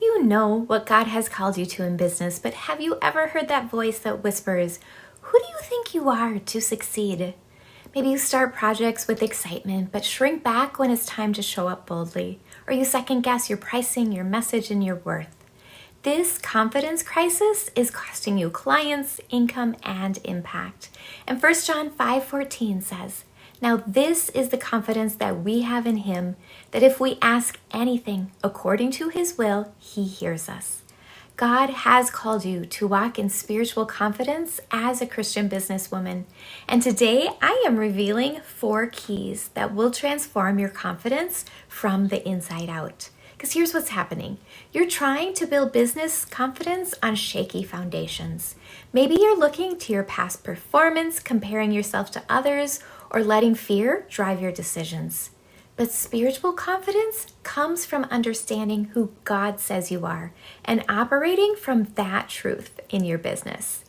You know what God has called you to in business, but have you ever heard that voice that whispers, "Who do you think you are to succeed?" Maybe you start projects with excitement, but shrink back when it's time to show up boldly, or you second guess your pricing, your message, and your worth. This confidence crisis is costing you clients, income, and impact. And 1 John 5:14 says, "Now this is the confidence that we have in him, that if we ask anything according to his will, he hears us." God has called you to walk in spiritual confidence as a Christian businesswoman. And today I am revealing 4 keys that will transform your confidence from the inside out. Because here's what's happening. You're trying to build business confidence on shaky foundations. Maybe you're looking to your past performance, comparing yourself to others, or letting fear drive your decisions. But spiritual confidence comes from understanding who God says you are and operating from that truth in your business.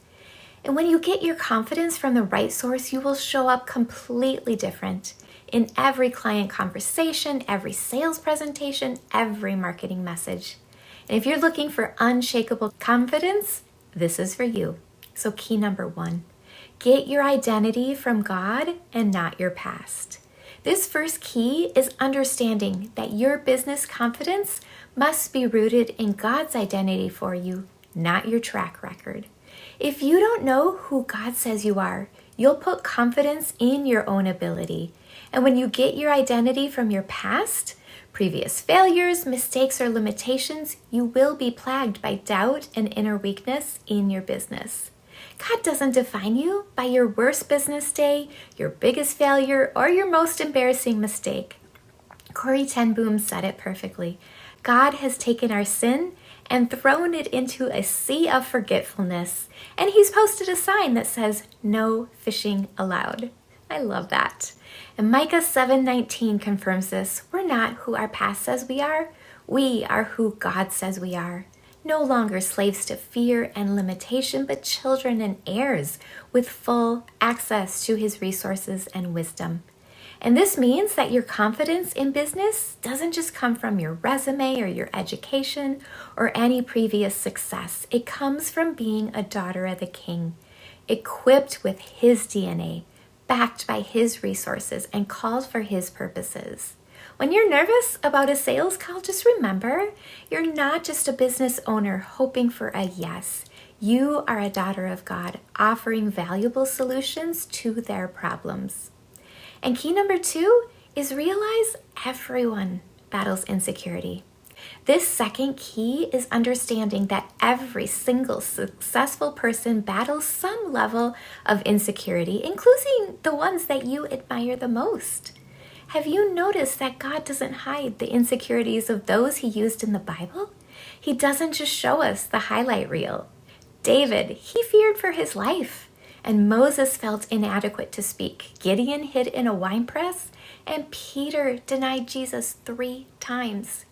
And when you get your confidence from the right source, you will show up completely different in every client conversation, every sales presentation, every marketing message. And if you're looking for unshakable confidence, this is for you. So key number 1, get your identity from God and not your past. This first key is understanding that your business confidence must be rooted in God's identity for you, not your track record. If you don't know who God says you are, you'll put confidence in your own ability. And when you get your identity from your past, previous failures, mistakes, or limitations, you will be plagued by doubt and inner weakness in your business. God doesn't define you by your worst business day, your biggest failure, or your most embarrassing mistake. Corrie ten Boom said it perfectly. God has taken our sin and thrown it into a sea of forgetfulness, and he's posted a sign that says, "No fishing allowed." I love that. And Micah 7:19 confirms this. We're not who our past says we are who God says we are. No longer slaves to fear and limitation, but children and heirs with full access to his resources and wisdom. And this means that your confidence in business doesn't just come from your resume or your education or any previous success. It comes from being a daughter of the King, equipped with his DNA, backed by his resources, and called for his purposes. When you're nervous about a sales call, just remember, you're not just a business owner hoping for a yes. You are a daughter of God, offering valuable solutions to their problems. And key number 2 is realize everyone battles insecurity. This second key is understanding that every single successful person battles some level of insecurity, including the ones that you admire the most. Have you noticed that God doesn't hide the insecurities of those he used in the Bible? He doesn't just show us the highlight reel. David, he feared for his life, and Moses felt inadequate to speak. Gideon hid in a winepress, and Peter denied Jesus 3 times.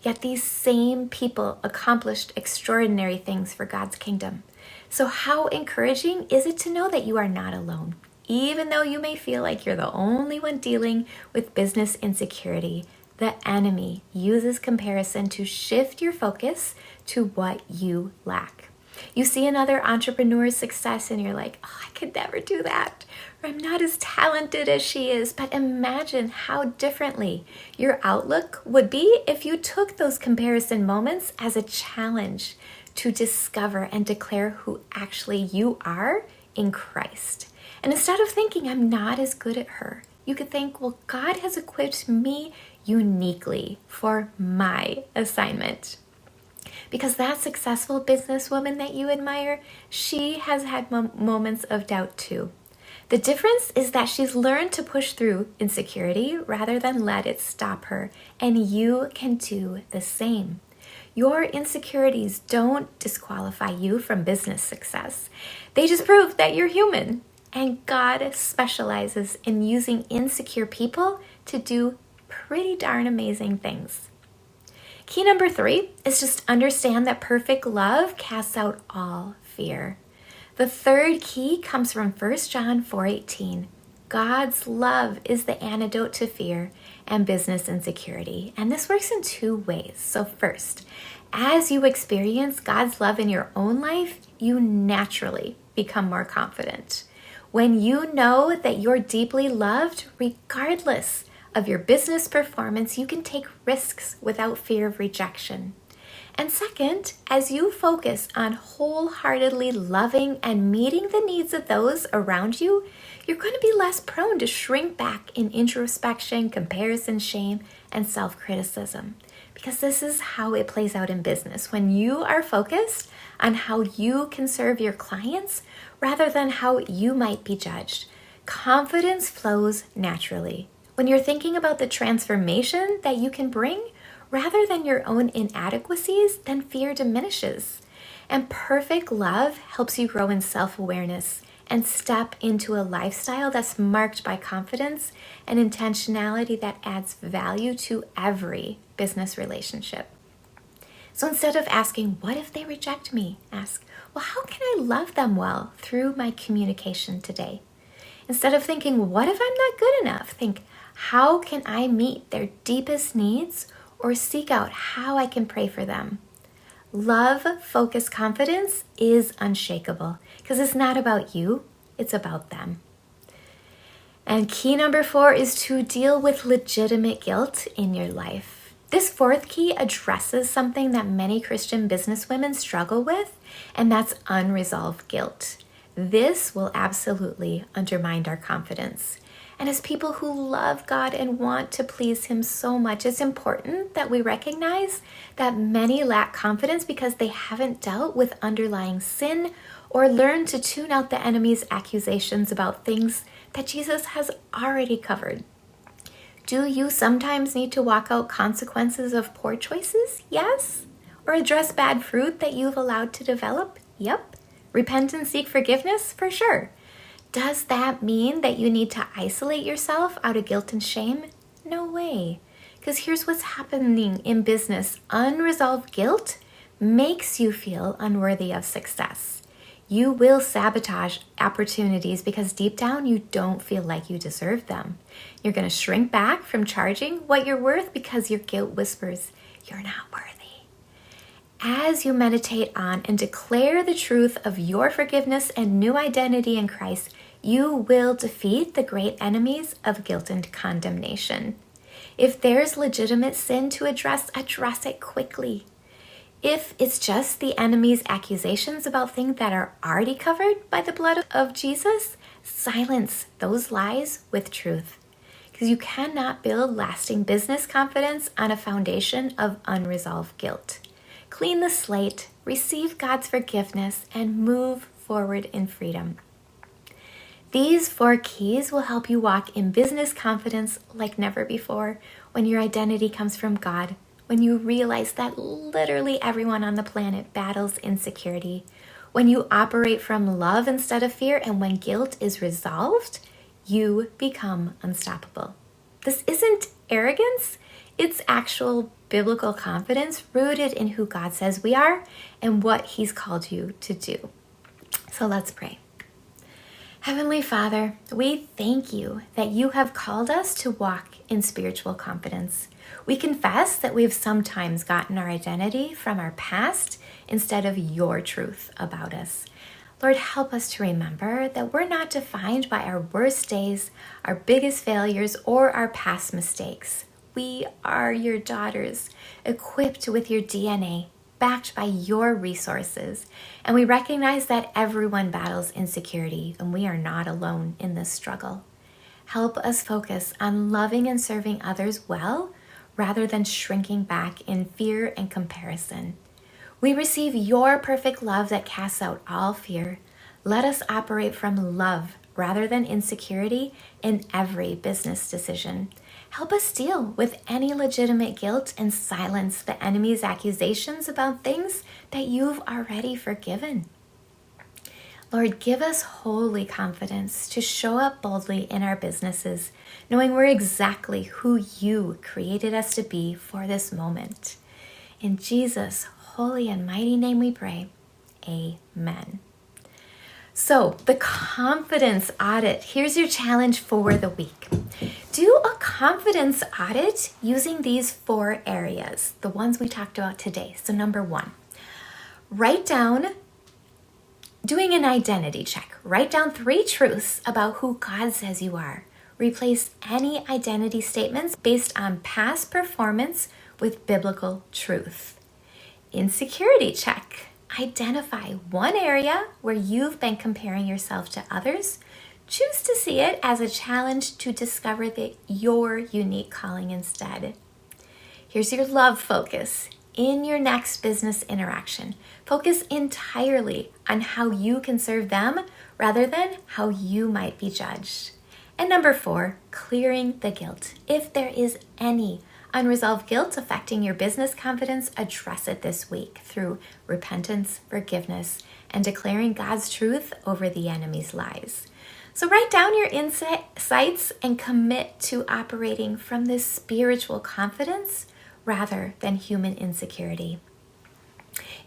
Yet these same people accomplished extraordinary things for God's kingdom. So how encouraging is it to know that you are not alone? Even though you may feel like you're the only one dealing with business insecurity, the enemy uses comparison to shift your focus to what you lack. You see another entrepreneur's success and you're like, "Oh, I could never do that," or "I'm not as talented as she is." But imagine how differently your outlook would be if you took those comparison moments as a challenge to discover and declare who actually you are in Christ. And instead of thinking, "I'm not as good at her," you could think, "Well, God has equipped me uniquely for my assignment." Because that successful businesswoman that you admire, she has had moments of doubt too. The difference is that she's learned to push through insecurity rather than let it stop her, and you can do the same. Your insecurities don't disqualify you from business success. They just prove that you're human. And God specializes in using insecure people to do pretty darn amazing things. Key number 3 is just understand that perfect love casts out all fear. The third key comes from 1 John 4:18. God's love is the antidote to fear, and business insecurity. And this works in two ways. So first, as you experience God's love in your own life, you naturally become more confident. When you know that you're deeply loved, regardless of your business performance, you can take risks without fear of rejection. And second, as you focus on wholeheartedly loving and meeting the needs of those around you, you're going to be less prone to shrink back in introspection, comparison, shame, and self-criticism. Because this is how it plays out in business. When you are focused on how you can serve your clients rather than how you might be judged, confidence flows naturally. When you're thinking about the transformation that you can bring, rather than your own inadequacies, then fear diminishes. And perfect love helps you grow in self-awareness and step into a lifestyle that's marked by confidence and intentionality that adds value to every business relationship. So instead of asking, what if they reject me? Ask, well, how can I love them well through my communication today? Instead of thinking, what if I'm not good enough? Think, how can I meet their deepest needs or seek out how I can pray for them? Love-focused confidence is unshakable because it's not about you, it's about them. And key number 4 is to deal with legitimate guilt in your life. This fourth key addresses something that many Christian businesswomen struggle with, and that's unresolved guilt. This will absolutely undermine our confidence. And as people who love God and want to please Him so much, it's important that we recognize that many lack confidence because they haven't dealt with underlying sin or learned to tune out the enemy's accusations about things that Jesus has already covered. Do you sometimes need to walk out consequences of poor choices? Yes. Or address bad fruit that you've allowed to develop? Yep. Repent and seek forgiveness? For sure. Does that mean that you need to isolate yourself out of guilt and shame? No way. Because here's what's happening in business. Unresolved guilt makes you feel unworthy of success. You will sabotage opportunities because deep down you don't feel like you deserve them. You're going to shrink back from charging what you're worth because your guilt whispers, you're not worthy. As you meditate on and declare the truth of your forgiveness and new identity in Christ, you will defeat the great enemies of guilt and condemnation. If there's legitimate sin to address it quickly. If it's just the enemy's accusations about things that are already covered by the blood of Jesus, silence those lies with truth. Because you cannot build lasting business confidence on a foundation of unresolved guilt. Clean the slate, receive God's forgiveness, and move forward in freedom. These 4 keys will help you walk in business confidence like never before when your identity comes from God, when you realize that literally everyone on the planet battles insecurity, when you operate from love instead of fear, and when guilt is resolved, you become unstoppable. This isn't arrogance, it's actual biblical confidence rooted in who God says we are and what He's called you to do. So let's pray. Heavenly Father, we thank you that you have called us to walk in spiritual confidence. We confess that we've sometimes gotten our identity from our past instead of your truth about us. Lord, help us to remember that we're not defined by our worst days, our biggest failures, or our past mistakes. We are your daughters, equipped with your DNA, backed by your resources. And we recognize that everyone battles insecurity, and we are not alone in this struggle. Help us focus on loving and serving others well, rather than shrinking back in fear and comparison. We receive your perfect love that casts out all fear. Let us operate from love rather than insecurity in every business decision. Help us deal with any legitimate guilt and silence the enemy's accusations about things that you've already forgiven. Lord, give us holy confidence to show up boldly in our businesses, knowing we're exactly who you created us to be for this moment. In Jesus' holy and mighty name we pray. Amen. So the confidence audit, here's your challenge for the week. Do a confidence audit using these 4 areas, the ones we talked about today. So number 1, write down, doing an identity check. Write down 3 truths about who God says you are. Replace any identity statements based on past performance with biblical truth. Insecurity check. Identify one area where you've been comparing yourself to others. Choose to see it as a challenge to discover your unique calling instead. Here's your love focus. In your next business interaction, focus entirely on how you can serve them rather than how you might be judged. And number 4, clearing the guilt. If there is any unresolved guilt affecting your business confidence, address it this week through repentance, forgiveness, and declaring God's truth over the enemy's lies. So write down your insights and commit to operating from this spiritual confidence rather than human insecurity.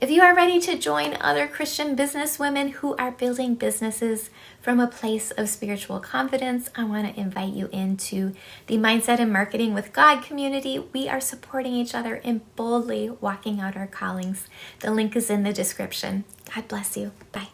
If you are ready to join other Christian businesswomen who are building businesses from a place of spiritual confidence, I want to invite you into the Mindset and Marketing with God community. We are supporting each other in boldly walking out our callings. The link is in the description. God bless you. Bye.